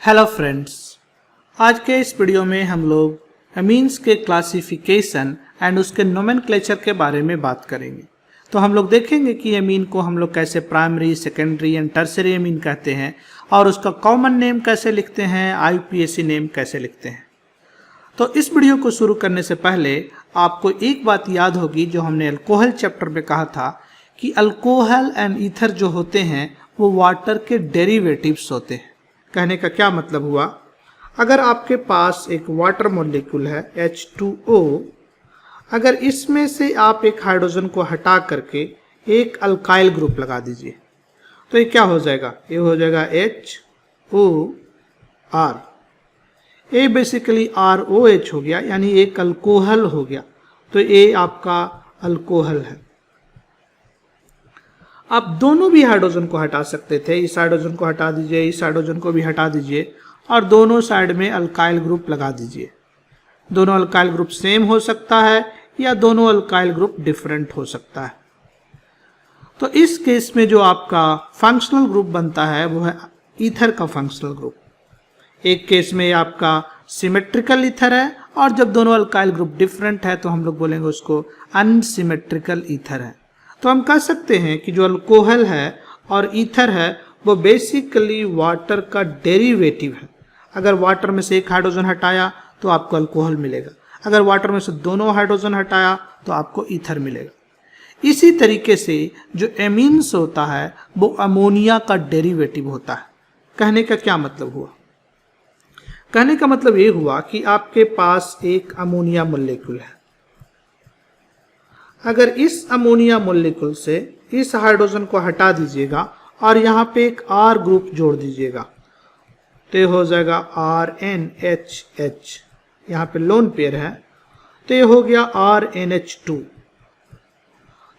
Hello friends, आज के इस वीडियो में हम लोग एमीन्स के क्लासिफिकेशन एंड उसके नोमेनक्लेचर के बारे में बात करेंगे। तो हम लोग देखेंगे कि एमीन को हम लोग कैसे primary, secondary and tertiary amine कहते हैं और उसका कॉमन नेम कैसे लिखते हैं, IUPAC नेम कैसे लिखते हैं। तो इस वीडियो को शुरू करने से पहले आपको एक बात याद होगी जो हमने अल्कोहल चैप्टर में कहा था कि अल्कोहल एंड ईथर जो होते हैं वो वाटर के डेरिवेटिव्स होते हैं। कहने का क्या मतलब हुआ, अगर आपके पास एक वाटर मॉलिक्यूल है H2O, अगर इसमें से आप एक हाइड्रोजन को हटा करके एक अल्काइल ग्रुप लगा दीजिए तो ये क्या हो जाएगा, ये हो जाएगा HOR। ये बेसिकली ROH हो गया, यानी एक अल्कोहल हो गया। तो ये आपका अल्कोहल है। आप दोनों भी हाइड्रोजन को हटा सकते थे, इस हाइड्रोजन को हटा दीजिए, इस हाइड्रोजन को भी हटा दीजिए और दोनों साइड में अल्काइल ग्रुप लगा दीजिए। दोनों अल्काइल ग्रुप सेम हो सकता है या दोनों अल्काइल ग्रुप डिफरेंट हो सकता है। तो इस केस में जो आपका फंक्शनल ग्रुप बनता है वो है ईथर का फंक्शनल ग्रुप। एक केस में आपका सिमेट्रिकल ईथर है और जब दोनों अल्काइल ग्रुप डिफरेंट है तो हम लोग बोलेंगे उसको अनसिमेट्रिकल ईथर है। तो हम कह सकते हैं कि जो अल्कोहल है और ईथर है वो बेसिकली वाटर का डेरिवेटिव है। अगर वाटर में से एक हाइड्रोजन हटाया तो आपको अल्कोहल मिलेगा, अगर वाटर में से दोनों हाइड्रोजन हटाया तो आपको ईथर मिलेगा। इसी तरीके से जो एमीन्स होता है वो अमोनिया का डेरिवेटिव होता है। कहने का क्या मतलब हुआ, कहने का मतलब ये हुआ कि आपके पास एक अमोनिया मॉलिक्यूल है। अगर इस अमोनिया मॉलिक्यूल से इस हाइड्रोजन को हटा दीजिएगा और यहाँ पे एक R ग्रुप जोड़ दीजिएगा तो ये हो जाएगा RNHH, यहाँ पे लोन पेयर है तो ये हो गया RNH2।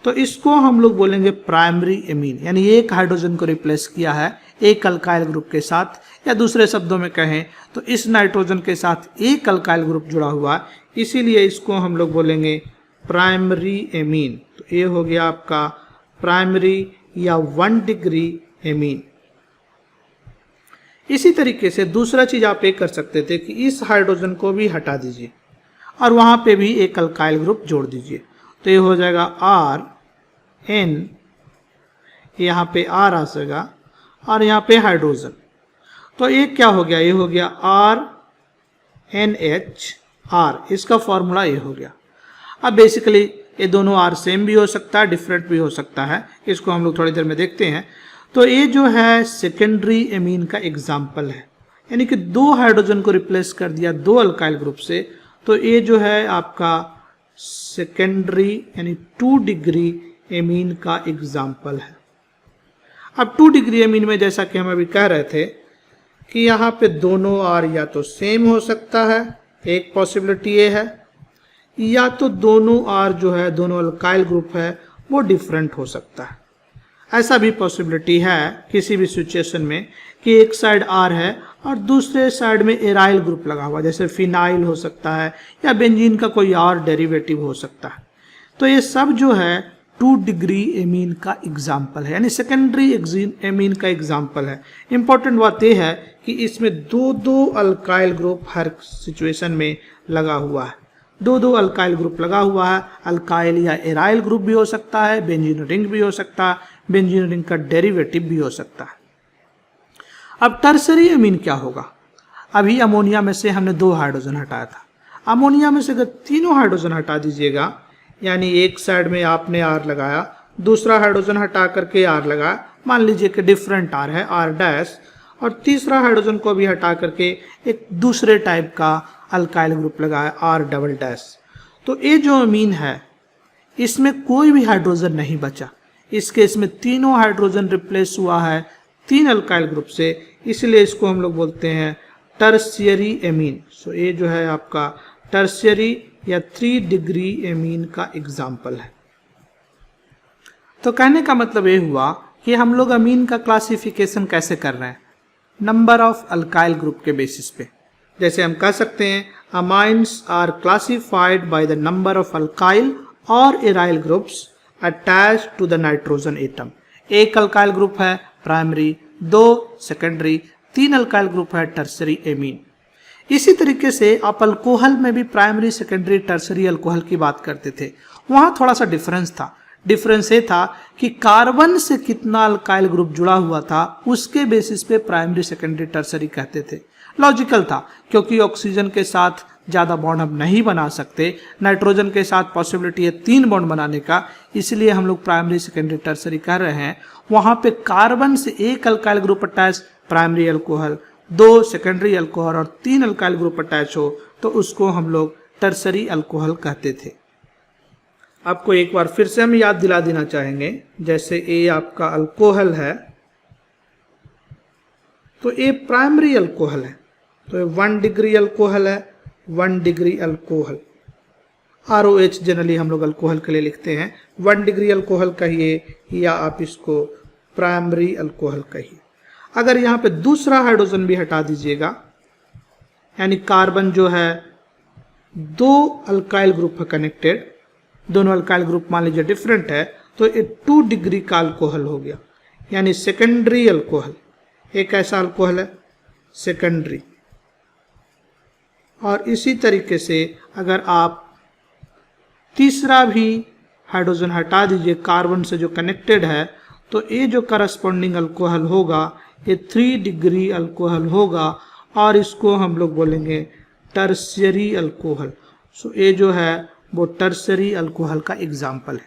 तो इसको हम लोग बोलेंगे प्राइमरी एमीन, यानी एक हाइड्रोजन को रिप्लेस किया है एक अल्काइल ग्रुप के साथ, या दूसरे शब्दों में कहें तो इस नाइट्रोजन के साथ एक अल्काइल ग्रुप जुड़ा हुआ, इसीलिए इसको हम लोग बोलेंगे प्राइमरी एमीन। तो ये हो गया आपका प्राइमरी या 1 डिग्री एमीन। इसी तरीके से दूसरा चीज आप ये कर सकते थे कि इस हाइड्रोजन को भी हटा दीजिए और वहां पे भी एक अल्काइल ग्रुप जोड़ दीजिए तो ये हो जाएगा RN, यहाँ पे R आ जाएगा और यहाँ पे हाइड्रोजन। तो ये क्या हो गया, ये हो गया RNHR, इसका फॉर्मूला ये हो गया। अब बेसिकली ये दोनों R सेम भी हो सकता है, डिफरेंट भी हो सकता है, इसको हम लोग थोड़ी देर में देखते हैं। तो ये जो है सेकेंडरी एमीन का एग्जाम्पल है, यानी कि दो हाइड्रोजन को रिप्लेस कर दिया दो अल्काइल ग्रुप से, तो ये जो है आपका सेकेंडरी यानी 2 डिग्री एमीन का एग्जाम्पल है। अब 2 डिग्री एमीन में जैसा कि हम अभी कह रहे थे कि यहाँ पे दोनों R या तो सेम हो सकता है, एक पॉसिबिलिटी ये है, या तो दोनों R जो है, दोनों अल्काइल ग्रुप है वो डिफरेंट हो सकता है। ऐसा भी पॉसिबिलिटी है किसी भी सिचुएशन में कि एक साइड R है और दूसरे साइड में एराइल ग्रुप लगा हुआ, जैसे फिनाइल हो सकता है या बेंजीन का कोई और डेरिवेटिव हो सकता है। तो ये सब जो है 2 डिग्री एमीन का एग्जाम्पल है, यानी सेकेंडरी एमीन का एग्जाम्पल है। इंपॉर्टेंट बात यह है कि इसमें दो अल्काइल ग्रुप हर सिचुएशन में लगा हुआ है, दो अल्काइल ग्रुप लगा हुआ है। अल्काइल या एराइल ग्रुप भी हो सकता है, बेंजीन रिंग भी हो सकता है, बेंजीन रिंग का डेरिवेटिव भी हो सकता है। अब टर्सरी एमीन क्या होगा, अभी अमोनिया में से हमने 2 हाइड्रोजन हटाया था, अमोनिया में से अगर तीनों हाइड्रोजन हटा दीजिएगा, यानी एक साइड में आपने R लगाया, दूसरा हाइड्रोजन हटा करके R लगाया, मान लीजिए कि डिफरेंट R है R', और तीसरा हाइड्रोजन को भी हटा करके एक दूसरे टाइप का अल्काइल ग्रुप लगाया R', तो ये जो अमीन है इसमें कोई भी हाइड्रोजन नहीं बचा। इस केस में तीनों हाइड्रोजन रिप्लेस हुआ है 3 अल्काइल ग्रुप से, इसलिए इसको हम लोग बोलते हैं टर्शियरी एमीन। सो ये जो है आपका टर्शियरी या 3 डिग्री एमीन का एग्जाम्पल है। तो कहने का मतलब ये हुआ कि हम लोग अमीन का क्लासिफिकेशन कैसे कर रहे हैं, नंबर ऑफ अल्काइल ग्रुप के बेसिस पे। जैसे हम कह सकते हैं amines are classified by the number of alkyl और aryl groups attached to the nitrogen atom. एक अल्काइल ग्रुप है प्राइमरी, 2 सेकेंडरी, तीन अल्काइल ग्रुप है टर्सरी एमीन। इसी तरीके से आप अल्कोहल में भी प्राइमरी सेकेंडरी टर्सरी अल्कोहल की बात करते थे, वहां थोड़ा सा डिफरेंस था। डिफरेंस ये था कि कार्बन से कितना अल्काइल ग्रुप जुड़ा हुआ था उसके बेसिस पे प्राइमरी सेकेंडरी टर्सरी कहते थे। लॉजिकल था, क्योंकि ऑक्सीजन के साथ ज़्यादा बॉन्ड हम नहीं बना सकते, नाइट्रोजन के साथ पॉसिबिलिटी है 3 बॉन्ड बनाने का, इसलिए हम लोग प्राइमरी सेकेंडरी टर्सरी कर रहे हैं। वहाँ पे कार्बन से एक alkyl group attach primary alcohol, 2 secondary alcohol और 3 अल्काइल ग्रुप अटैच हो तो उसको हम लोग टर्सरी अल्कोहल कहते थे। आपको एक बार फिर से हम याद दिला देना चाहेंगे, जैसे ये आपका अल्कोहल है तो ये प्राइमरी अल्कोहल है, तो ये 1 डिग्री अल्कोहल है, 1 डिग्री अल्कोहल। ROH जनरली हम लोग अल्कोहल के लिए लिखते हैं, 1 डिग्री अल्कोहल कहिए या आप इसको प्राइमरी अल्कोहल कहिए। अगर यहाँ पे दूसरा हाइड्रोजन भी हटा दीजिएगा, यानी कार्बन जो है 2 अल्काइल ग्रुप है कनेक्टेड, दोनों अल्काइल ग्रुप मान लीजिए डिफरेंट है, तो ये 2 डिग्री का अल्कोहल हो गया, यानी सेकेंडरी अल्कोहल। एक ऐसा अल्कोहल है सेकेंडरी। और इसी तरीके से अगर आप तीसरा भी हाइड्रोजन हटा दीजिए कार्बन से जो कनेक्टेड है, तो ये जो करस्पॉन्डिंग अल्कोहल होगा ये 3 डिग्री अल्कोहल होगा और इसको हम लोग बोलेंगे टर्शियरी अल्कोहल। सो ये जो है वो टर्शियरी अल्कोहल का एग्जाम्पल है।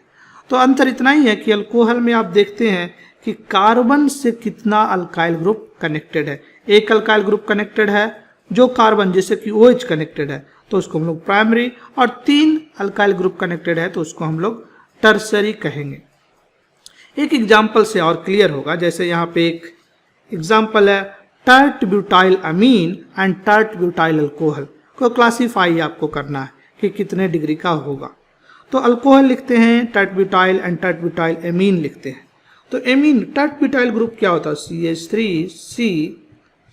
तो अंतर इतना ही है कि अल्कोहल में आप देखते हैं कि कार्बन से कितना अल्काइल ग्रुप कनेक्टेड है। एक अल्काइल ग्रुप कनेक्टेड है जो कार्बन, जैसे कि OH कनेक्टेड है तो उसको हम लोग प्राइमरी, और 3 अल्काइल ग्रुप कनेक्टेड है तो उसको हम लोग टर्सरी कहेंगे। एक एग्जाम्पल से और क्लियर होगा, जैसे यहाँ पे एक एग्जाम्पल है tert butyl amine and tert butyl alcohol को क्लासीफाई आपको करना है कि कितने डिग्री का होगा। तो अल्कोहल लिखते हैं tert butyl and tert butyl amine लिखते हैं। तो एमीन टर्ट ब्यूटाइल ग्रुप क्या होता है?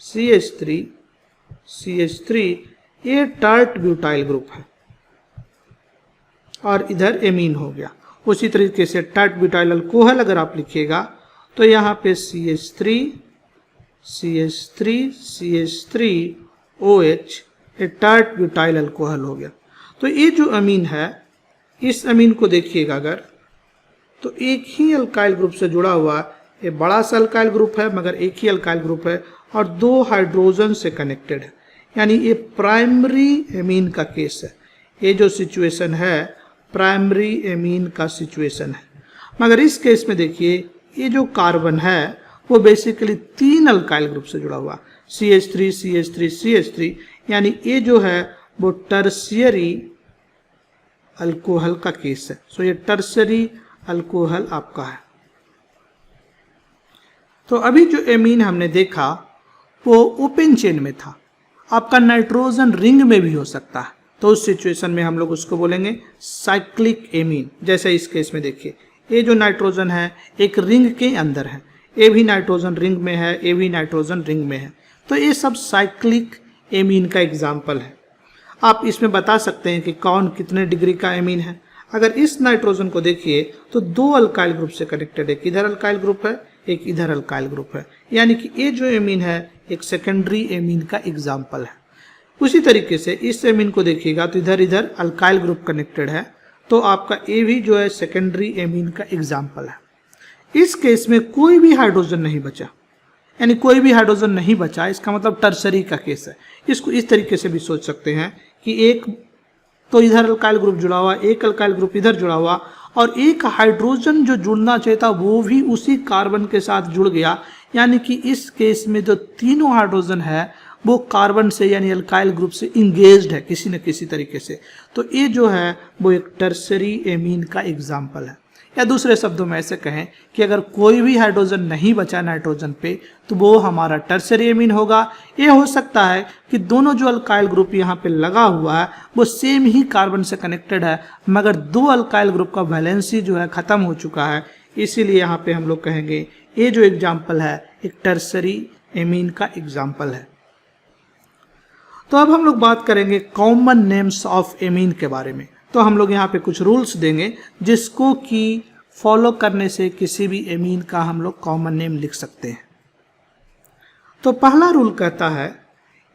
CH3 ये टर्ट ब्यूटाइल ग्रुप है और इधर एमीन हो गया। उसी तरीके से टर्ट ब्यूटाइल अल्कोहल अगर आप लिखिएगा तो यहाँ पे CH3OH ये टर्ट ब्यूटाइल अल्कोहल हो गया। तो ये जो अमीन है, इस अमीन को देखिएगा अगर, तो एक ही अल्काइल ग्रुप से जुड़ा हुआ, ये बड़ा सा अल्काइल ग्रुप है मगर एक ही अल्काइल ग्रुप है और 2 हाइड्रोजन से कनेक्टेड है, यानी ये प्राइमरी एमीन का केस है। ये जो सिचुएशन है प्राइमरी एमीन का सिचुएशन है। मगर इस केस में देखिए ये जो कार्बन है वो बेसिकली 3 अल्काइल ग्रुप से जुड़ा हुआ, CH3, यानी ये जो है वो टर्शियरी अल्कोहल का केस है। सो ये टर्शियरी अल्कोहल आपका है। तो अभी जो एमीन हमने देखा वो ओपन चेन में था, आपका नाइट्रोजन रिंग में भी हो सकता है, तो उस सिचुएशन में हम लोग उसको बोलेंगे साइक्लिक एमीन। जैसे इस केस में देखिए ये जो नाइट्रोजन है एक रिंग के अंदर है, ये भी नाइट्रोजन रिंग में है, ये भी नाइट्रोजन रिंग में है, तो ये सब साइक्लिक एमीन का एग्जाम्पल है। आप इसमें बता सकते हैं कि कौन कितने डिग्री का एमीन है। अगर इस नाइट्रोजन को देखिए तो 2 अल्काइल ग्रुप से कनेक्टेड है, एक इधर अल्काइल ग्रुप है एक इधर अल्काइल ग्रुप है, यानी कि ये जो एमीन है एक सेकेंडरी एमीन का एग्जाम्पल है। उसी तरीके से इस एमीन को देखिएगा तो इधर इधर अल्काइल ग्रुप कनेक्टेड है, तो आपका ए भी जो है सेकेंडरी एमीन का एग्जाम्पल है। इस केस में कोई भी हाइड्रोजन नहीं बचा, यानी कोई भी हाइड्रोजन नहीं बचा, इसका मतलब टर्सरी का केस है। इसको इस तरीके से भी सोच सकते हैं कि एक तो इधर अल्काइल ग्रुप जुड़ा हुआ, एक अल्काइल ग्रुप इधर जुड़ा हुआ, और एक हाइड्रोजन जो जुड़ना चाहिए था वो भी उसी कार्बन के साथ जुड़ गया, यानी कि इस केस में जो तीनों हाइड्रोजन है वो कार्बन से यानी अल्काइल ग्रुप से इंगेज्ड है किसी न किसी तरीके से। तो ये जो है वो एक टर्सरी एमीन का एग्जाम्पल है। या दूसरे शब्दों में ऐसे कहें कि अगर कोई भी हाइड्रोजन नहीं बचा नाइट्रोजन पे तो वो हमारा टर्सरी एमीन होगा। ये हो सकता है कि दोनों जो अल्काइल ग्रुप यहाँ पे लगा हुआ है वो सेम ही कार्बन से कनेक्टेड है, मगर 2 अल्काइल ग्रुप का वैलेंसी जो है ख़त्म हो चुका है, इसीलिए यहाँ पे हम लोग कहेंगे ये जो एग्जाम्पल है एक टर्सरी एमीन का एग्जाम्पल है। तो अब हम लोग बात करेंगे कॉमन नेम्स ऑफ एमीन के बारे में। तो हम लोग यहाँ पे कुछ रूल्स देंगे जिसको कि फॉलो करने से किसी भी एमीन का हम लोग कॉमन नेम लिख सकते हैं। तो पहला रूल कहता है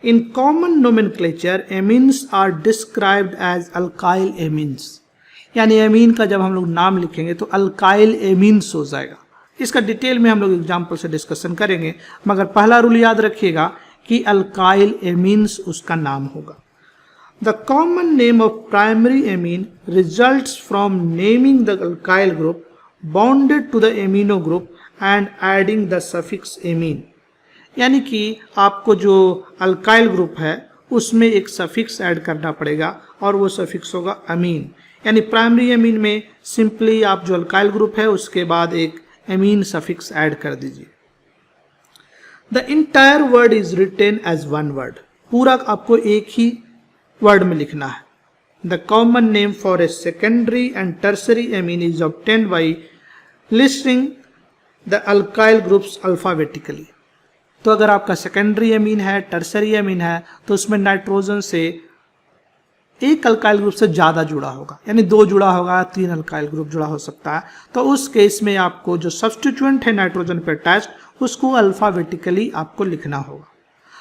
in common nomenclature amines are described as alkyl amines, यानी एमीन का जब हम लोग नाम लिखेंगे तो अल्काइल एमीन्स हो जाएगा। इसका डिटेल में हम लोग एग्जाम्पल से डिस्कशन करेंगे, मगर पहला रूल याद रखिएगा कि अल्काइल एमीन्स उसका नाम होगा। The common name of primary amine results from naming the alkyl group bonded to the amino group and adding the suffix amine, यानी कि आपको जो अल्काइल ग्रुप है उसमें एक सफिक्स ऐड करना पड़ेगा और वो सफिक्स होगा अमीन। यानी प्राइमरी एमीन में सिंपली आप जो अल्काइल ग्रुप है उसके बाद एक एमीन सफिक्स ऐड कर दीजिए। The entire word is written as one word, पूरा आपको एक ही वर्ड में लिखना है। The common name for a secondary and tertiary amine is obtained by listing the alkyl groups alphabetically. तो अगर आपका सेकेंडरी एमीन है, टर्सरी एमीन है, तो उसमें नाइट्रोजन से एक अल्काइल ग्रुप से ज़्यादा जुड़ा होगा, यानी 2 जुड़ा होगा, 3 अल्काइल ग्रुप जुड़ा हो सकता है। तो उस केस में आपको जो सब्स्टिट्यूएंट है नाइट्रोजन पे अटैच्ड उसको अल्फाबेटिकली आपको लिखना होगा।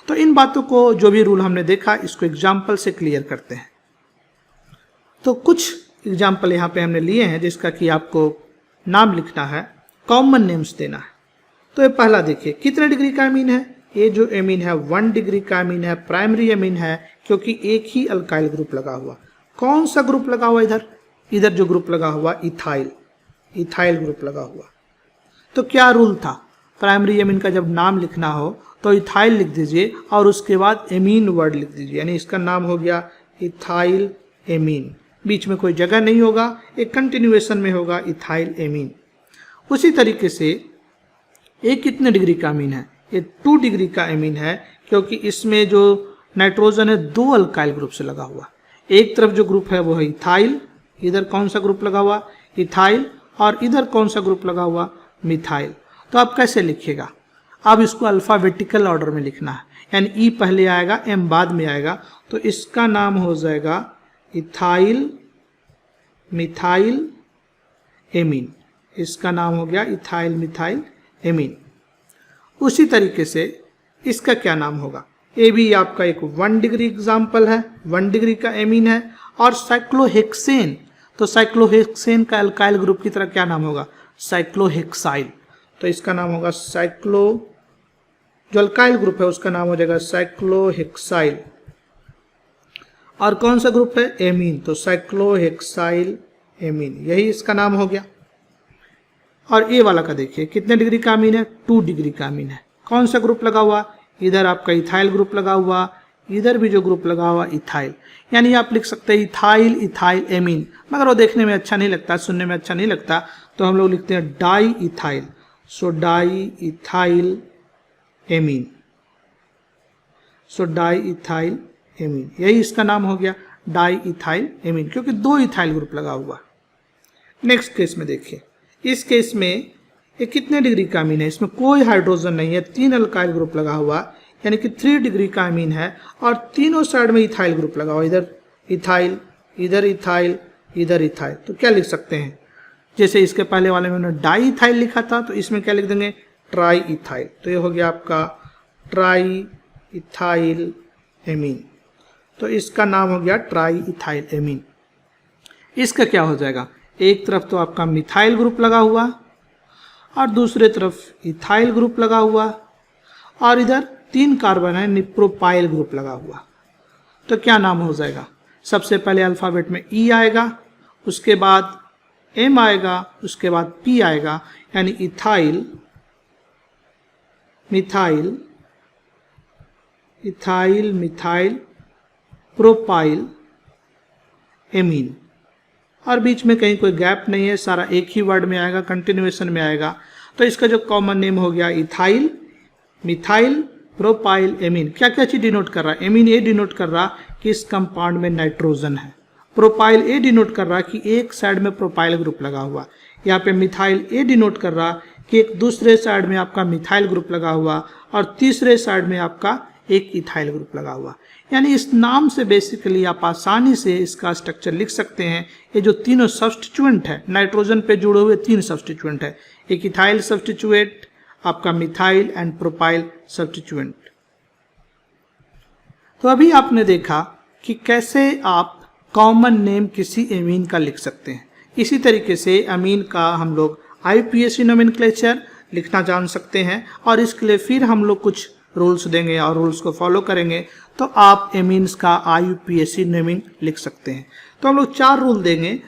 तो इन बातों को जो भी रूल हमने देखा इसको एग्जाम्पल से क्लियर करते हैं। तो कुछ एग्जाम्पल यहाँ पे हमने लिए हैं जिसका कि आपको नाम लिखना है, कॉमन नेम्स देना है। तो ये पहला देखिए कितने डिग्री का एमीन है, ये जो एमीन है 1 डिग्री का एमीन है, प्राइमरी एमीन है क्योंकि एक ही अल्काइल ग्रुप लगा हुआ। कौन सा ग्रुप लगा हुआ इधर जो ग्रुप लगा हुआ इथाइल ग्रुप लगा हुआ। तो क्या रूल था, प्राइमरी एमीन का जब नाम लिखना हो तो इथाइल लिख दीजिए और उसके बाद एमीन वर्ड लिख दीजिए, यानी इसका नाम हो गया इथाइल एमीन। बीच में कोई जगह नहीं होगा, एक कंटिन्यूएशन में होगा इथाइल एमीन। उसी तरीके से एक कितने डिग्री का एमीन है, ये 2 डिग्री का एमीन है क्योंकि इसमें जो नाइट्रोजन है 2 अल्काइल ग्रुप से लगा हुआ। एक तरफ जो ग्रुप है वो है इथाइल, इधर कौन सा ग्रुप लगा हुआ इथाइल, और इधर कौन सा ग्रुप लगा हुआ मिथाइल। तो आप कैसे लिखिएगा, अब इसको अल्फाबेटिकल ऑर्डर में लिखना है, यानी ई पहले आएगा एम बाद में आएगा। तो इसका नाम हो जाएगा इथाइल मिथाइल एमीन, इसका नाम हो गया इथाइल मिथाइल एमीन। उसी तरीके से इसका क्या नाम होगा, ये भी आपका एक 1 डिग्री एग्जाम्पल है, 1 डिग्री का एमीन है। और साइक्लोहेक्सेन, तो साइक्लोहेक्सेन का अल्काइल ग्रुप की तरह क्या नाम होगा साइक्लोहेक्साइल। तो इसका नाम होगा जो अल्काइल ग्रुप है उसका नाम हो जाएगा साइक्लोहेक्साइल। और कौन सा ग्रुप है एमीन, तो साइक्लोहेक्साइल एमीन, यही इसका नाम हो गया। और ए वाला का देखिए कितने डिग्री का अमीन है 2 डिग्री का अमीन है। कौन सा ग्रुप लगा हुआ, इधर आपका इथाइल ग्रुप लगा हुआ, इधर भी जो ग्रुप लगा हुआ इथाइल, यानी आप लिख सकते हैं इथाइल एमीन, मगर वो देखने में अच्छा नहीं लगता, सुनने में अच्छा नहीं लगता, तो हम लोग लिखते हैं डाई इथाइल। सो डाई इथाइल एमीन, यही इसका नाम हो गया डाई इथाइल एमीन, क्योंकि 2 इथाइल ग्रुप लगा हुआ। नेक्स्ट केस में देखिए, इस केस में ये कितने डिग्री का अमीन है, इसमें कोई हाइड्रोजन नहीं है, 3 अल्काइल ग्रुप लगा हुआ, यानी कि 3 डिग्री का अमीन है और तीनों साइड में इथाइल ग्रुप लगा हुआ, इधर इथाइल, इधर इथाइल, इधर इथाइल। तो क्या लिख सकते हैं, जैसे इसके पहले वाले में उन्होंने डाई इथाइल लिखा था तो इसमें क्या लिख देंगे ट्राई इथाइल। तो ये हो गया आपका ट्राई इथाइल एमीन, तो इसका नाम हो गया ट्राई इथाइल एमीन। इसका क्या हो जाएगा, एक तरफ तो आपका मिथाइल ग्रुप लगा हुआ और दूसरे तरफ इथाइल ग्रुप लगा हुआ और इधर 3 कार्बन है निप्रोपाइल ग्रुप लगा हुआ। तो क्या नाम हो जाएगा, सबसे पहले अल्फाबेट में ई आएगा, उसके बाद एम आएगा, उसके बाद पी आएगा, यानी इथाइल मिथाइल प्रोपाइल एमीन। और बीच में कहीं कोई गैप नहीं है, सारा एक ही वर्ड में आएगा, कंटिन्यूएशन में आएगा। तो इसका जो कॉमन नेम हो गया इथाइल मिथाइल प्रोपाइल एमीन। क्या क्या चीज डिनोट कर रहा है, एमीन ये डिनोट कर रहा कि इस कंपाउंड में नाइट्रोजन है, प्रोपाइल ए डिनोट कर रहा कि एक साइड में प्रोपाइल ग्रुप लगा हुआ, यहाँ पे मिथाइल ए डिनोट कर रहा कि एक दूसरे साइड में आपका मिथाइल ग्रुप लगा हुआ और तीसरे साइड में आपका एक इथाइल ग्रुप लगा हुआ। यानी इस नाम से बेसिकली आप आसानी से इसका स्ट्रक्चर लिख सकते हैं। ये जो तीनों सब्स्टिट्यूएंट है, नाइट्रोजन पे जुड़े हुए 3 सब्स्टिट्यूएंट है, एक इथाइल सब्स्टिट्यूएंट आपका मिथाइल एंड प्रोपाइल सब्स्टिट्यूएंट। तो अभी आपने देखा कि कैसे आप कॉमन नेम किसी एमीन का लिख सकते हैं। इसी तरीके से अमीन का हम लोग IUPAC नोमेनक्लेचर लिखना जान सकते हैं, और इसके लिए फिर हम लोग कुछ रूल्स देंगे और रूल्स को फॉलो करेंगे तो आप एमीन्स का IUPAC नेमिंग लिख सकते हैं। तो हम लोग 4 रूल देंगे,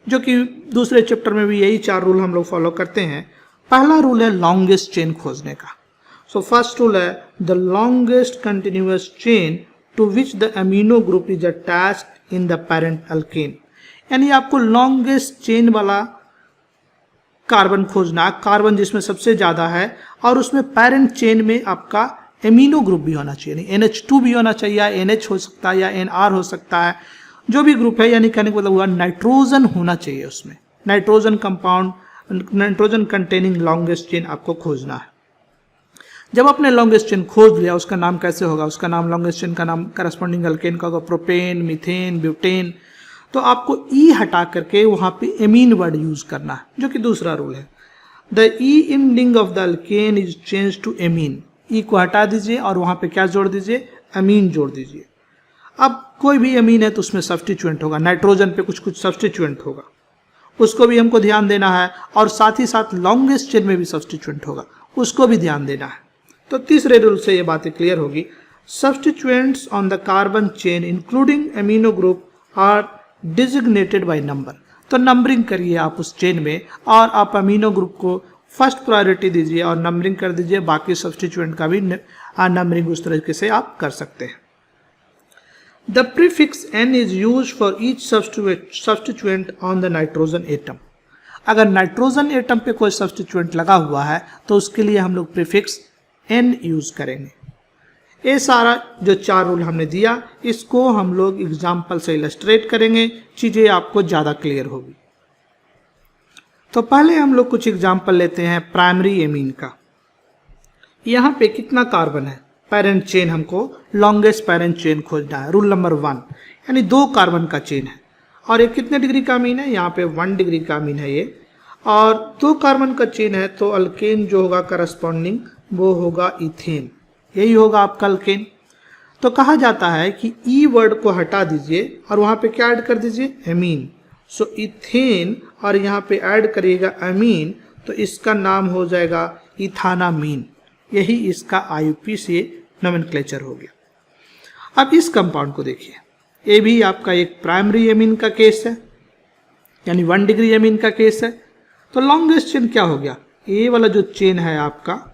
जो कि दूसरे चैप्टर में भी यही 4 रूल हम लोग फॉलो करते हैं। पहला रूल है लॉन्गेस्ट चेन खोजने का। सो फर्स्ट रूल है the longest continuous chain to which the amino group is attached in the parent alkane. यानी आपको लॉन्गेस्ट चेन वाला कार्बन खोजना, कार्बन जिसमें सबसे ज्यादा है और उसमें पेरेंट चेन में आपका एमिनो ग्रुप भी होना चाहिए, यानी NH2 भी होना चाहिए, या NH हो सकता है या NR हो सकता है, जो भी ग्रुप है, यानी कहने का मतलब हुआ नाइट्रोजन होना चाहिए उसमें, nitrogen compound, nitrogen containing longest chain आपको खोजना है। जब आपने लॉन्गेस्ट चेन खोज लिया, उसका नाम कैसे होगा, उसका नाम लॉन्गेस्ट चेन का नाम करस्पॉन्डिंग अल्केन का होगा, प्रोपेन, मीथेन, ब्यूटेन। तो आपको ई हटा करके वहां पे एमीन वर्ड यूज करना है, जो कि दूसरा रूल है। The e ending of the alkane is change to amine. E को हटा दीजिए और वहां पे क्या जोड़ दीजिए, अमीन जोड़ दीजिए। अब कोई भी अमीन है तो उसमें सब्स्टिट्यूएंट होगा, नाइट्रोजन पे कुछ कुछ सब्स्टिट्यूएंट होगा, उसको भी हमको ध्यान देना है, और साथ ही साथ लॉन्गेस्ट चेन में भी सब्स्टिट्यूएंट होगा, उसको भी ध्यान देना है। तो तीसरे रूल से ये बातें क्लियर होगी। Substituents on the carbon chain including amino group are designated by number. तो नंबरिंग करिए आप उस चेन में, और आप अमीनो ग्रुप को फर्स्ट प्रायोरिटी दीजिए और नंबरिंग कर दीजिए, बाकी सब्स्टिट्यूएंट का भी नंबरिंग उस तरीके से आप कर सकते हैं। The prefix N is use for each substituent on the nitrogen atom. अगर नाइट्रोजन एटम पे कोई सब्स्टिट्यूएंट लगा हुआ है तो उसके लिए हम लोग प्रीफिक्स N यूज करेंगे। ये सारा जो 4 रूल हमने दिया, इसको हम लोग एग्जाम्पल से इलस्ट्रेट करेंगे, चीजें आपको ज्यादा क्लियर होगी। तो पहले हम लोग कुछ एग्जाम्पल लेते हैं प्राइमरी एमीन का। यहाँ पे कितना कार्बन है, पेरेंट चेन, हमको लॉन्गेस्ट पेरेंट चेन खोजना है। रूल नंबर 1, यानी 2 कार्बन का चेन है, और ये कितने डिग्री का अमीन है, यहाँ पे 1 डिग्री का अमीन है ये, और 2 कार्बन का चेन है, तो अल्केन जो होगा करस्पॉन्डिंग वो होगा इथेन, यही होगा आपका अल्केन। तो कहा जाता है कि ई वर्ड को हटा दीजिए और वहां पे क्या ऐड कर दीजिए, एमीन। सो इथेन, और यहाँ पे ऐड करिएगा अमीन, तो इसका नाम हो जाएगा इथानामीन। यही इसका IUPAC नोमेनक्लेचर हो गया। अब इस कंपाउंड को देखिए, ये भी आपका एक प्राइमरी एमीन का केस है, यानी 1 डिग्री एमीन का केस है। तो लॉन्गेस्ट चेन क्या हो गया, ये वाला जो चेन है आपका,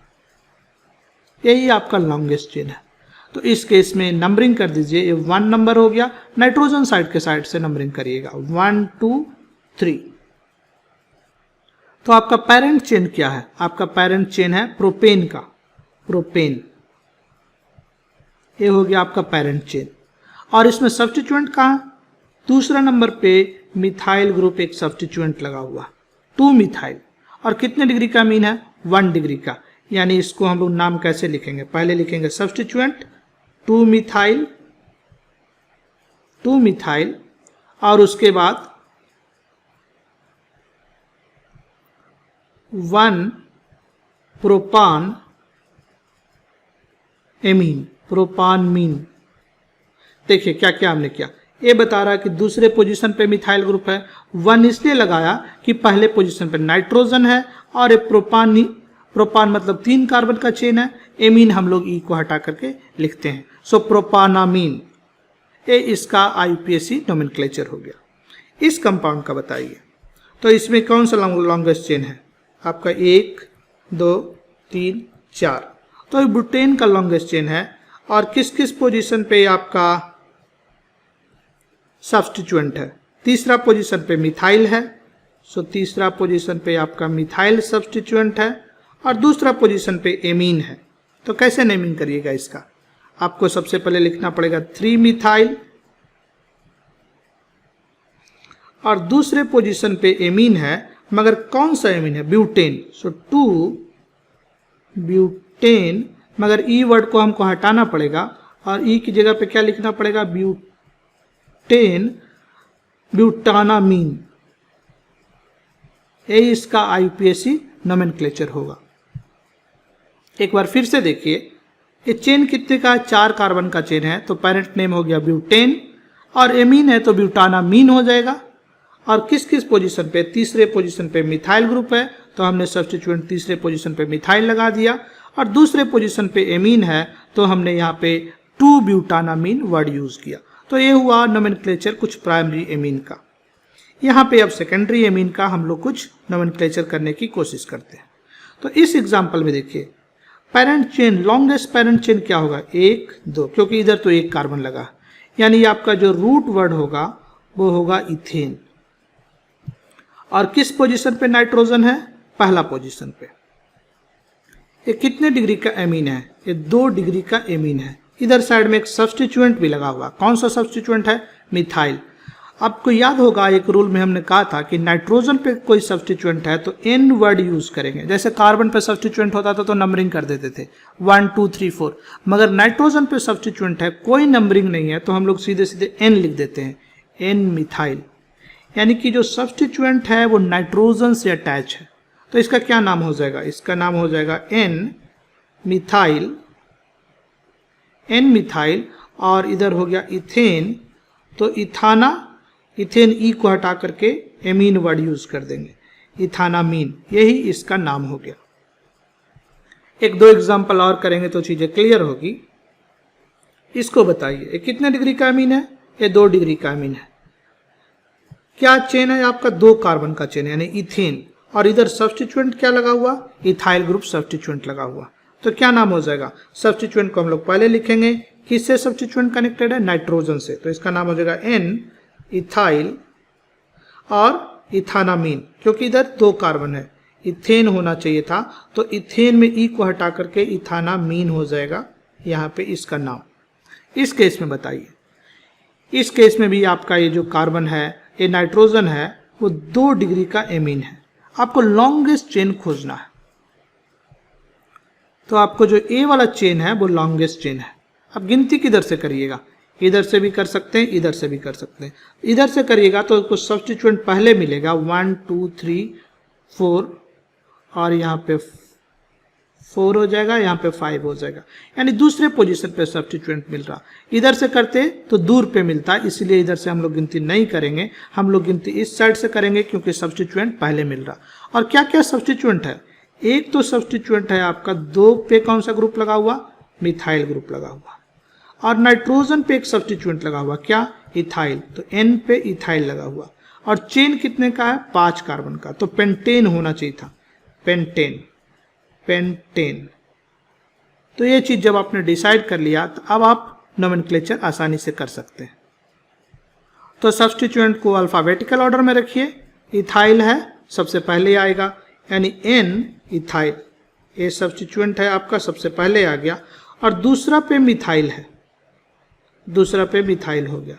यही आपका लॉन्गेस्ट चेन है। तो इस केस में नंबरिंग कर दीजिए, ये 1 नंबर हो गया, नाइट्रोजन साइड के साइड से नंबरिंग करिएगा 1 2 3। तो आपका पेरेंट चेन क्या है, आपका पेरेंट चेन है प्रोपेन का, प्रोपेन, ये हो गया आपका पेरेंट चेन। और इसमें सब्स्टिट्यूएंट कहाँ, दूसरा नंबर पे मिथाइल ग्रुप एक सब्स्टिट्यूएंट लगा हुआ, 2 मिथाइल, और कितने डिग्री का अमीन है, 1 डिग्री का। यानी इसको हम लोग नाम कैसे लिखेंगे, पहले लिखेंगे सब्स्टिट्यूएंट 2 मिथाइल, और उसके बाद 1 प्रोपान एमीन, प्रोपानमीन। देखिए क्या क्या हमने किया, ये बता रहा है कि दूसरे पोजीशन पे मिथाइल ग्रुप है, 1 इसलिए लगाया कि पहले पोजीशन पे नाइट्रोजन है, और ये प्रोपान मतलब 3 कार्बन का चेन है, एमीन हम लोग ई को हटा करके लिखते हैं। सो प्रोपानामीन, ये इसका IUPAC नोमेनक्लेचर हो गया। इस कंपाउंड का बताइए, तो इसमें कौन सा लॉन्गेस्ट चेन है आपका, 1 2 3 4। तो ब्यूटेन का लॉन्गेस्ट चेन है, और किस किस पोजीशन पे आपका सब्स्टिट्यूएंट है, तीसरा पोजीशन पे मिथाइल है, सो तीसरा पोजीशन पे आपका मिथाइल सब्स्टिट्यूएंट है, और दूसरा पोजीशन पे एमीन है। तो कैसे नेमिंग करिएगा इसका, आपको सबसे पहले लिखना पड़ेगा 3 मिथाइल, और दूसरे पोजीशन पे एमीन है, मगर कौन सा एमीन है, ब्यूटेन। सो 2 ब्यूटेन, मगर ई वर्ड को हमको हटाना पड़ेगा, और ई की जगह पे क्या लिखना पड़ेगा, ब्यूटेन, ब्यूटानामीन। ये इसका IUPAC नोमेनक्लेचर होगा। एक बार फिर से देखिए, ये चेन कितने का है? 4 कार्बन का चेन है, तो पेरेंट नेम हो गया ब्यूटेन, और एमीन है तो ब्यूटानामीन हो जाएगा। और किस किस पोजीशन पे? तीसरे पोजीशन पे मिथाइल ग्रुप है, तो हमने सब्स्टिट्यूएंट तीसरे पोजीशन पे मिथाइल लगा दिया, और दूसरे पोजीशन पे एमीन है तो हमने यहाँ पे 2 ब्यूटानामीन वर्ड यूज किया। तो ये हुआ नोमेनक्लेचर कुछ प्राइमरी एमीन का। यहाँ पे अब सेकेंडरी एमीन का हम लोग कुछ नोमेनक्लेचर करने की कोशिश करते हैं। तो इस एग्जाम्पल में देखिए, parent chain, longest parent chain क्या होगा? 1 2, क्योंकि इधर तो 1 कार्बन लगा, यानी आपका जो रूट वर्ड होगा वो होगा इथेन। और किस पोजीशन पे नाइट्रोजन है? पहला पोजीशन पे। ये कितने डिग्री का एमीन है? ये 2 डिग्री का एमीन है। इधर साइड में एक सब्स्टिट्यूएंट भी लगा हुआ। कौन सा सब्स्टिट्यूएंट है? मिथाइल। आपको याद होगा एक रूल में हमने कहा था कि नाइट्रोजन पे कोई सब्स्टिट्यूएंट है तो एन वर्ड यूज करेंगे। जैसे कार्बन पे सब्स्टिट्यूएंट होता था तो नंबरिंग कर देते थे 1 2 3 4, मगर नाइट्रोजन पे सब्स्टिट्यूएंट है, कोई नंबरिंग नहीं है, तो हम लोग सीधे सीधे एन लिख देते हैं, एन मिथाइल। यानी कि जो सब्स्टिट्यूएंट है वो नाइट्रोजन से अटैच है, तो इसका क्या नाम हो जाएगा? इसका नाम हो जाएगा एन मिथाइल, एन मिथाइल। और इधर हो गया इथेन, तो इथाना, इथेन ई को हटा करके एमीन वर्ड यूज कर देंगे, इथानामीन, यही इसका नाम हो गया। 1-2 एग्जाम्पल और करेंगे तो चीजें क्लियर होगी। इसको बताइए, ये कितने डिग्री का एमीन है? ये 2 डिग्री का एमीन है। क्या चेन है आपका? 2 कार्बन का चेन, यानी इथेन। और इधर सब्स्टिट्यूएंट क्या लगा हुआ? इथाइल ग्रुप सब्स्टिट्यूएंट लगा हुआ। तो क्या नाम हो जाएगा? सब्स्टिट्यूएंट को हम लोग पहले लिखेंगे, किससे सब्स्टिट्यूएंट कनेक्टेड है? नाइट्रोजन से, तो इसका नाम हो जाएगा एन इथाइल और इथानामीन, क्योंकि इधर 2 कार्बन है, इथेन होना चाहिए था, तो इथेन में ई को हटा करके इथानामीन हो जाएगा यहाँ पे इसका नाम। इस केस में बताइए, इस केस में भी आपका ये जो कार्बन है, ये नाइट्रोजन है, वो 2 डिग्री का एमीन है। आपको लॉन्गेस्ट चेन खोजना है, तो आपको जो ए वाला चेन है वो लॉन्गेस्ट चेन है। अब गिनती किधर से करिएगा? इधर से भी कर सकते हैं, इधर से भी कर सकते हैं। इधर से करिएगा तो कुछ सब्स्टिट्यूएंट पहले मिलेगा, 1 2 3 4, और यहाँ पे 4 हो जाएगा, यहाँ पे 5 हो जाएगा, यानी दूसरे पोजीशन पे सब्स्टिट्यूएंट मिल रहा। इधर से करते तो दूर पे मिलता, इसलिए इधर से हम लोग गिनती नहीं करेंगे, हम लोग गिनती इस साइड से करेंगे क्योंकि सब्स्टिट्यूएंट पहले मिल रहा। और क्या क्या सब्स्टिट्यूएंट है? एक तो सब्स्टिट्यूएंट है आपका 2 पे कौन सा ग्रुप लगा हुआ? मिथाइल ग्रुप लगा हुआ। और नाइट्रोजन पे एक सब्स्टिट्यूएंट लगा हुआ, क्या? इथाइल, तो एन पे इथाइल लगा हुआ। और चेन कितने का है? 5 कार्बन का, तो पेंटेन होना चाहिए था, पेंटेन, पेंटेन। तो ये चीज जब आपने डिसाइड कर लिया तो अब आप नोमेनक्लेचर आसानी से कर सकते हैं। तो सब्स्टिट्यूएंट को अल्फाबेटिकल ऑर्डर में रखिए। इथाइल है सबसे पहले आएगा, यानी एन इथाइल, ये सब्स्टिट्यूएंट है आपका, सबसे पहले आ गया। और दूसरा पे मिथाइल है, दूसरा पे मिथाइल हो गया।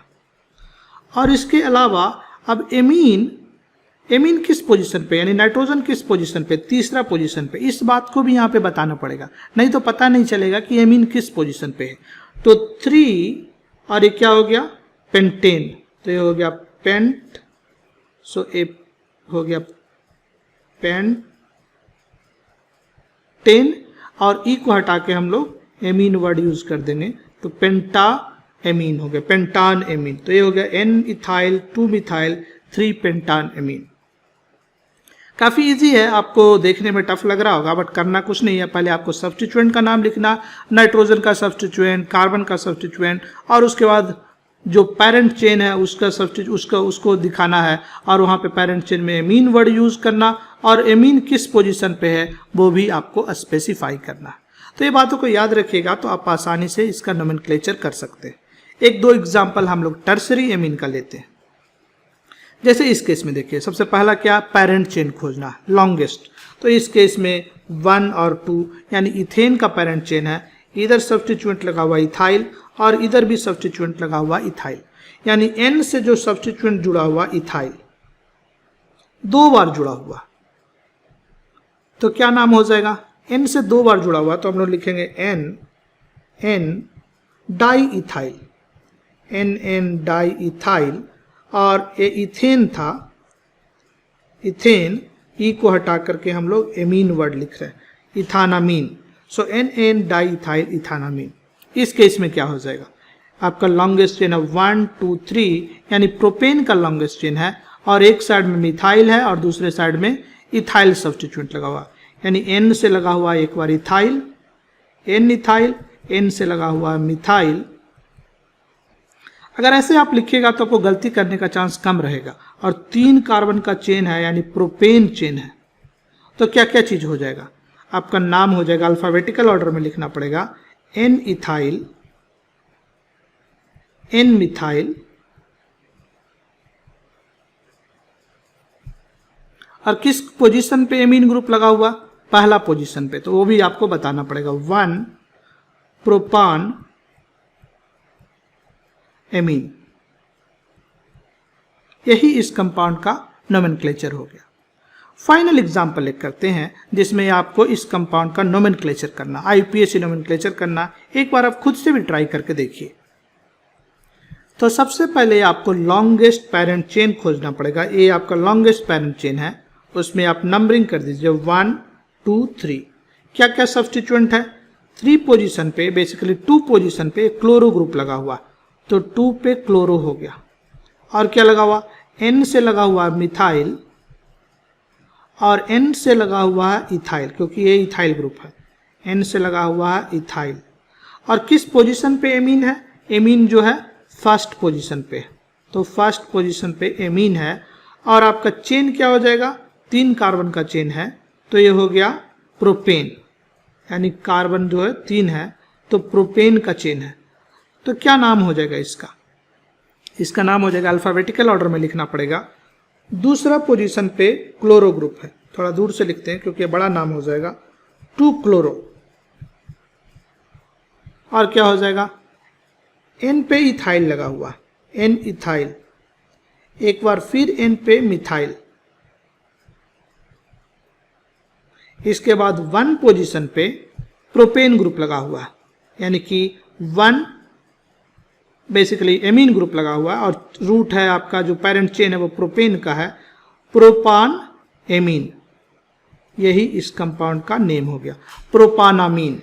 और इसके अलावा अब एमीन, एमीन किस पोजीशन पे, यानी नाइट्रोजन किस पोजीशन पे? तीसरा पोजीशन पे। इस बात को भी यहाँ पे बताना पड़ेगा, नहीं तो पता नहीं चलेगा कि एमीन किस पोजीशन पे है। तो 3, और ये क्या हो गया? पेंटेन, तो ये हो गया पेंट, सो ए हो गया पेंटेन, और ई को हटा के हम लोग एमीन वर्ड यूज कर देंगे, तो पेंटा एमीन हो गया, पेंटान एमीन। तो ये हो गया एन इथाइल, 2 मिथाइल, 3 पेंटान एमीन। काफी इजी है, आपको देखने में टफ लग रहा होगा, बट करना कुछ नहीं है। पहले आपको सब्स्टिट्यूएंट का नाम लिखना, नाइट्रोजन का सब्स्टिट्यूएंट, कार्बन का सब्स्टिट्यूएंट, और उसके बाद जो पेरेंट चेन है उसका उसको दिखाना है, और वहाँ पे पेरेंट चेन में एमीन वर्ड यूज करना, और एमीन किस पोजीशन पे है वो भी आपको स्पेसिफाई करना। तो ये बातों को याद रखिएगा तो आप आसानी से इसका नोमेनक्लेचर कर सकते हैं। 1-2 एग्जाम्पल हम लोग टर्सरी एमीन का लेते हैं। जैसे इस केस में देखिए, सबसे पहला क्या? पेरेंट चेन खोजना, लॉन्गेस्ट। तो इस केस में 1 और 2, यानी इथेन का पेरेंट चेन है, इधर सब्स्टिट्यूएंट लगा हुआ इथाइल, और इधर भी सब्स्टिट्यूएंट लगा हुआ इथाइल, यानी एन से जो सब्स्टिट्यूएंट जुड़ा हुआ इथाइल 2 बार जुड़ा हुआ, तो क्या नाम हो जाएगा? एन से 2 बार जुड़ा हुआ, तो हम लोग लिखेंगे N di ethyl, N di ethyl. और ये इथेन था, इथेन, ई को हटा करके हम लोग एमीन वर्ड लिख रहे हैं, इथानामीन। सो NN डाइइथाइल इथानामीन। इस केस में क्या हो जाएगा, आपका लॉन्गेस्ट चेन है 1 2 3, यानी प्रोपेन का लॉन्गेस्ट चेन है और एक साइड में मिथाइल है और दूसरे साइड में इथाइल सब्स्टिट्यूएंट लगा हुआ, यानी N से लगा हुआ एक बार इथाइल, N इथाइल, N से लगा हुआ मिथाइल। अगर ऐसे आप लिखिएगा तो आपको गलती करने का चांस कम रहेगा। और 3 कार्बन का चेन है यानी प्रोपेन चेन है, तो क्या क्या चीज हो जाएगा, आपका नाम हो जाएगा, अल्फाबेटिकल ऑर्डर में लिखना पड़ेगा, N इथाइल, N मिथाइल, और किस पोजीशन पे एमीन ग्रुप लगा हुआ, पहला पोजीशन पे, तो वो भी आपको बताना पड़ेगा, 1 प्रोपान एमीन। यही इस कंपाउंड का नोमेनक्लेचर हो गया। फाइनल एग्जांपल एक करते हैं जिसमें आपको इस कंपाउंड का नोमेनक्लेचर करना, IUPAC नोमेनक्लेचर करना, एक बार आप खुद से भी ट्राई करके देखिए। तो सबसे पहले आपको लॉन्गेस्ट पेरेंट चेन खोजना पड़ेगा। ये आपका लॉन्गेस्ट पेरेंट चेन है, उसमें आप नंबरिंग कर दीजिए 1 2 3। क्या क्या सब्स्टिट्यूएंट है, 3 पोजीशन पे, बेसिकली 2 पोजीशन पे क्लोरो ग्रुप लगा हुआ, तो 2 पे क्लोरो हो गया। और क्या लगा हुआ, N से लगा हुआ मिथाइल और N से लगा हुआ है इथाइल, क्योंकि ये इथाइल ग्रुप है, N से लगा हुआ है इथाइल। और किस पोजीशन पे एमीन है, एमीन जो है फर्स्ट पोजीशन पे, तो फर्स्ट पोजीशन पे एमीन है। और आपका चेन क्या हो जाएगा, 3 कार्बन का चेन है, तो ये हो गया प्रोपेन, यानी कार्बन जो है 3 है, तो प्रोपेन का चेन है। तो क्या नाम हो जाएगा इसका, इसका नाम हो जाएगा, अल्फाबेटिकल ऑर्डर में लिखना पड़ेगा। दूसरा पोजीशन पे क्लोरो ग्रुप है, थोड़ा दूर से लिखते हैं क्योंकि बड़ा नाम हो जाएगा, 2 क्लोरो। और क्या हो जाएगा, N पे इथाइल लगा हुआ, N इथाइल, एक बार फिर N पे मिथाइल। इसके बाद 1 पोजीशन पे प्रोपेन ग्रुप लगा हुआ, यानी कि 1 बेसिकली एमीन ग्रुप लगा हुआ, और रूट है आपका जो पेरेंट चेन है वो प्रोपेन का है, प्रोपान एमीन। यही इस कंपाउंड का नेम हो गया, प्रोपानामीन।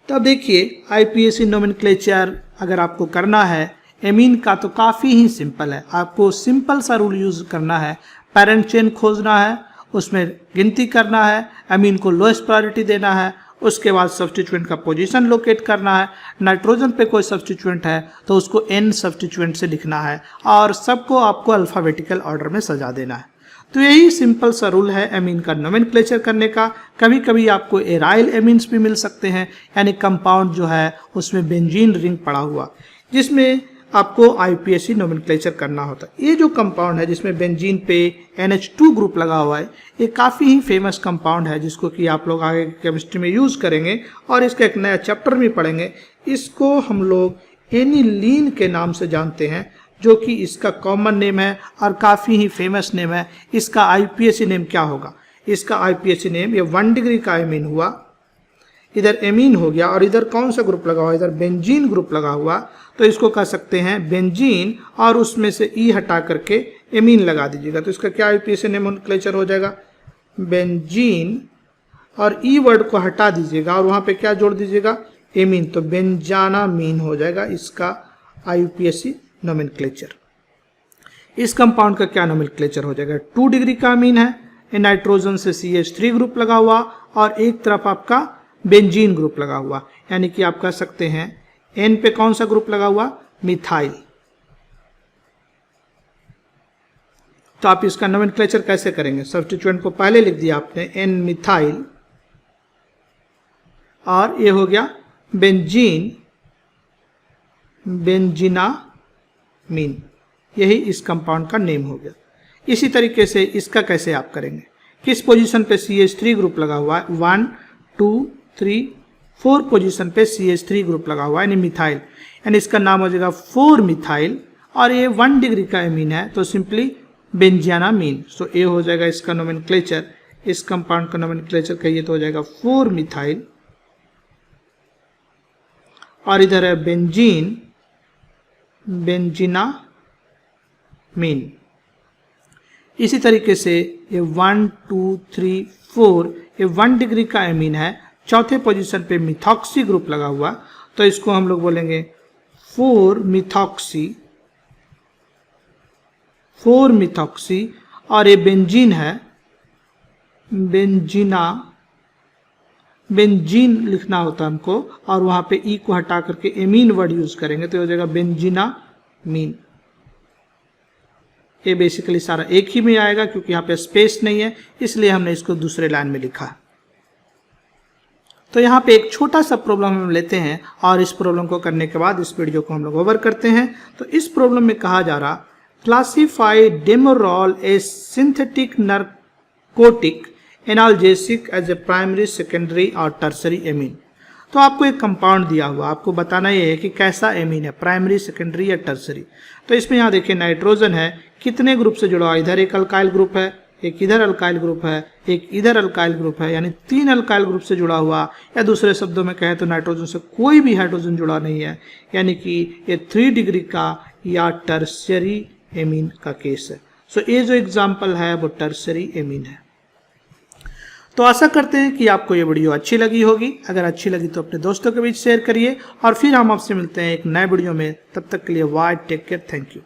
तब देखिए IUPAC नोमेनक्लेचर अगर आपको करना है एमीन का तो काफ़ी ही सिंपल है। आपको सिंपल सा रूल यूज़ करना है, पेरेंट चेन खोजना है, उसमें गिनती करना है, एमीन को लोएस्ट प्रायोरिटी देना है, उसके बाद सब्स्टिट्यूएंट का पोजीशन लोकेट करना है। नाइट्रोजन पे कोई सब्स्टिट्यूएंट है तो उसको N सब्स्टिट्यूएंट से लिखना है, और सबको आपको अल्फ़ाबेटिकल ऑर्डर में सजा देना है। तो यही सिंपल सा रूल है एमीन का नोमेनक्लेचर करने का। कभी कभी आपको एराइल एमीन्स भी मिल सकते हैं, यानी कंपाउंड जो है उसमें बेंजीन रिंग पड़ा हुआ, जिसमें आपको IUPAC नोमेनक्लेचर करना होता है। ये जो कंपाउंड है जिसमें बेंजीन पे NH2 ग्रुप लगा हुआ है, ये काफ़ी ही फेमस कंपाउंड है जिसको कि आप लोग आगे केमिस्ट्री में यूज़ करेंगे, और इसका एक नया चैप्टर भी पढ़ेंगे। इसको हम लोग एनिलीन के नाम से जानते हैं, जो कि इसका कॉमन नेम है और काफ़ी ही फेमस नेम है। इसका IUPAC नेम क्या होगा, इसका IUPAC नेम, ये 1 डिग्री का एमीन हुआ, इधर एमीन हो गया, और इधर कौन सा ग्रुप लगा हुआ, इधर बेंजीन ग्रुप लगा हुआ, तो इसको कह सकते हैं बेंजीन, और उसमें से ई हटा करके एमीन लगा दीजिएगा, तो इसका क्या IUPAC नोमेनक्लेचर हो जाएगा, बेंजीन, और ई वर्ड को हटा दीजिएगा और वहाँ पे क्या जोड़ दीजिएगा, एमीन, तो बेंजानामीन हो जाएगा इसका IUPAC नोमेनक्लेचर। इस कंपाउंड का क्या नोमेनक्लेचर हो जाएगा, 2 डिग्री का अमीन है, नाइट्रोजन से CH3 ग्रुप लगा हुआ, और एक तरफ आपका बेंजीन ग्रुप लगा हुआ, यानी कि आप कह सकते हैं N पे कौन सा ग्रुप लगा हुआ, मिथाइल। तो आप इसका नोमेनक्लेचर कैसे करेंगे, सब्स्टिट्यूएंट को पहले लिख दिया आपने N मिथाइल, और ये हो गया बेंजीन, बेंजीनामीन। यही इस कंपाउंड का नेम हो गया। इसी तरीके से इसका कैसे आप करेंगे, किस पोजीशन पे CH3 ग्रुप लगा हुआ है, 1 2 3 4 पोजीशन पे CH3 ग्रुप लगा हुआ है, यानी मिथाइल, यानी इसका नाम हो जाएगा 4 मिथाइल, और ये 1 डिग्री का एमीन है, तो सिंपली बेंजियानामीन। सो ये हो जाएगा इसका नोमेनक्लेचर, इस कंपाउंड का नोमेनक्लेचर कहिए तो हो जाएगा 4 मिथाइल, और इधर है बेंजीन, बेंजिनामीन। इसी तरीके से ये 1 2 3 4 ये 1 डिग्री का एमीन है, चौथे पोजीशन पे मिथॉक्सी ग्रुप लगा हुआ, तो इसको हम लोग बोलेंगे 4 मिथॉक्सी। और ये बेंजीन है, बेंजीन लिखना होता है हमको, और वहां पे ई को हटा करके एमीन वर्ड यूज करेंगे तो हो जाएगा बेंजीनामीन। ये बेसिकली सारा एक ही में आएगा क्योंकि यहाँ पे स्पेस नहीं है, इसलिए हमने इसको दूसरे लाइन में लिखा। तो यहाँ पे एक छोटा सा प्रॉब्लम हम लेते हैं और इस प्रॉब्लम को करने के बाद इस वीडियो को हम लोग ओवर करते हैं। तो इस प्रॉब्लम में कहा जा रहा, classify Demerol a synthetic narcotic analgesic as a primary, secondary और टर्सरी एमीन। तो आपको एक कंपाउंड दिया हुआ, आपको बताना ये है कि कैसा एमीन है, प्राइमरी, सेकेंडरी या टर्सरी। तो इसमें यहाँ देखिए नाइट्रोजन है, कितने ग्रुप से जुड़ा हुआ, इधर एक अल्काइल ग्रुप है, एक इधर अल्काइल ग्रुप है, एक इधर अल्काइल ग्रुप है, यानी 3 अल्काइल ग्रुप से जुड़ा हुआ, या दूसरे शब्दों में कहें तो नाइट्रोजन से कोई भी हाइड्रोजन जुड़ा नहीं है, यानी कि ये 3 डिग्री का या टर्सरी एमीन का केस है। सो ये जो एग्जाम्पल है वो टर्सरी एमीन है। तो आशा करते हैं कि आपको ये वीडियो अच्छी लगी होगी। अगर अच्छी लगी तो अपने दोस्तों के बीच शेयर करिए और फिर हम आपसे मिलते हैं एक नए वीडियो में। तब तक के लिए bye, take care, thank you.